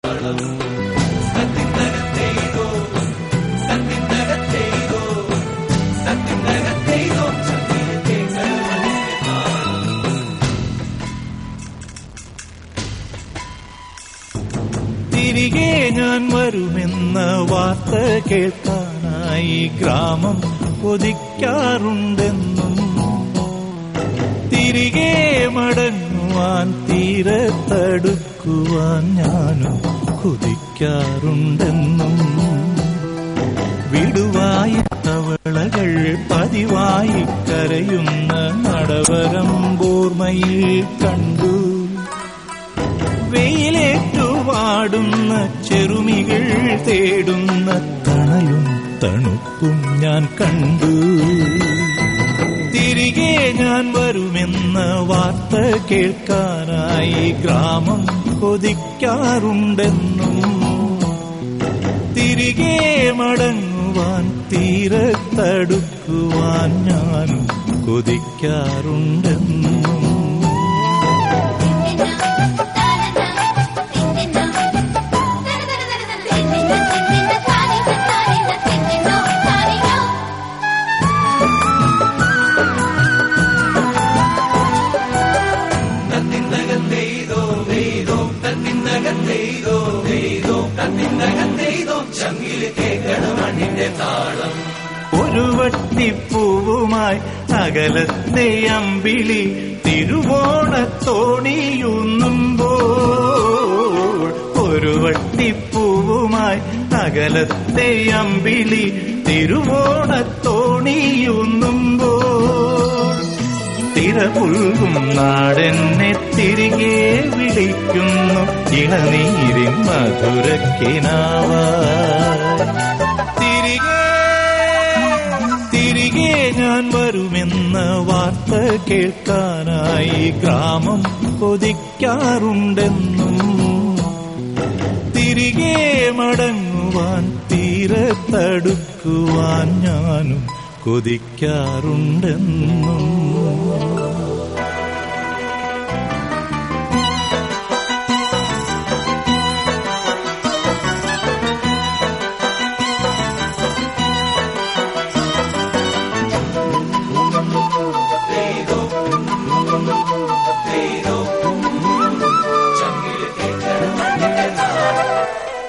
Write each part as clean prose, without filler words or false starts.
താളം. തത്തിനകത്തെയ്തോ തത്തിനകത്തെയ്തോ തത്തിനകത്തെയ്തോ ചങ്കിലെ കേൾക്കണമണിന്റെ താളം. തിരികെ ഞാൻ വരുമെന്ന വാർത്ത കേൾക്കാനായി ഗ്രാമം കൊതിക്കാറുണ്ടെന്നും തിരികെ മടങ്ങുവാൻ തീരത്തടുക്കുവാൻ ഞാനും കൊതിക്കാറുണ്ടെന്നും വിടുവായി തവളകൾ പതിവായി കരയുന്ന നടവരം ഓർമ്മയിൽ കണ്ടു. വെയിലേറ്റുവാടുന്ന ചെറുമികൾ തേടുന്ന തണലും തണുപ്പും ഞാൻ കണ്ടു. തിരികെ ഞാൻ വരുമെന്ന വാർത്ത കേൾക്കാനായി ഗ്രാമം കൊതിക്കാറുണ്ടെന്നും തിരികെ മടങ്ങുവാൻ തീരത്തടുക്കുവാൻ ഞാനും കൊതിക്കാറുണ്ടെന്നും. ഒരു വട്ടിപ്പൂവുമായി അകലത്തെ അമ്പിളി തിരുവോണത്തോണിയുന്നുമ്പോൾ ഒരു വട്ടിപ്പൂവുമായി അകലത്തെ അമ്പിളി തിരുവോണത്തോണിയുന്നുമ്പോൾ തിരപുൽകും നാടെന്നെ തിരികെ വിളിക്കുന്നു ഇളനീരിൻ മധുരക്കിനാവായി. തിരികെ ഞാൻ വരുമെന്ന വാർത്ത കേൾക്കാനായി ഗ്രാമം കൊതിക്കാറുണ്ടെന്നും തിരികെ മടങ്ങുവാൻ തീരത്തടുക്കുവാൻ ഞാനും കൊതിക്കാറുണ്ടെന്നും.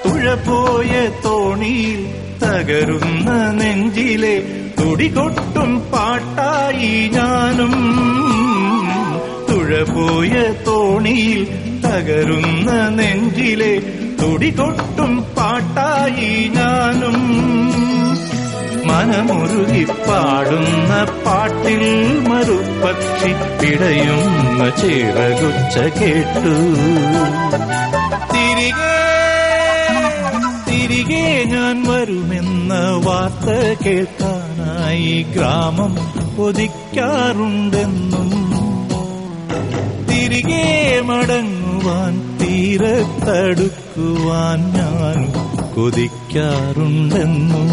തുഴപോയ തോണിയിൽ തകരുന്ന നെഞ്ചിലെ തുടികൊട്ടും പാട്ടായി ഞാനും. തുഴപോയ തോണിയിൽ തകരുന്ന നെഞ്ചിലെ തുടികൊട്ടും പാട്ടായി ഞാനും. മനമുരുകി പാടുന്ന പാട്ടിൽ മറുപക്ഷി പിടയുന്ന ചിറകുച്ച കേട്ടു. തിരികെ ഞാൻ വരുമെന്ന വാർത്ത കേൾക്കാനായി ഗ്രാമം കൊതിക്കാറുണ്ടെന്നും തിരികെ മടങ്ങുവാൻ തീരത്തടുക്കുവാൻ ഞാനും കൊതിക്കാറുണ്ടെന്നും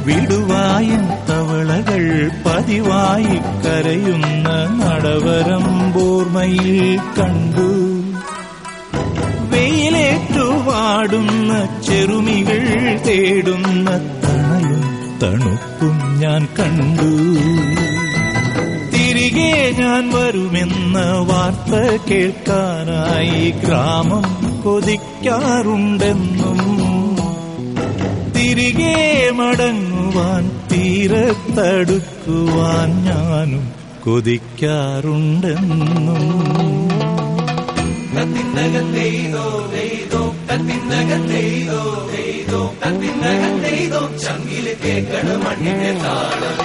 വിടുവായും തവളകൾ പതിവായി കരയുന്ന നടവരം ഓർമ്മയിൽ കണ്ടു. വെയിലേറ്റുവാടുന്ന ചെറുമികൾ തേടുന്ന തണലും തണുപ്പും ഞാൻ കണ്ടു. തിരികെ ഞാൻ വരുമെന്ന വാർത്ത കേൾക്കാനായി ഗ്രാമം കൊതിക്കാറുണ്ടെന്നും തിരികെ മടങ്ങുവാൻ തീരത്തടുക്കുവാൻ ഞാനും കൊതിക്കാറുണ്ടെന്നും. തത്തിനകത്തെയ്തോ ചങ്കിലെ കേൾക്കണമണിന്റെ താളം.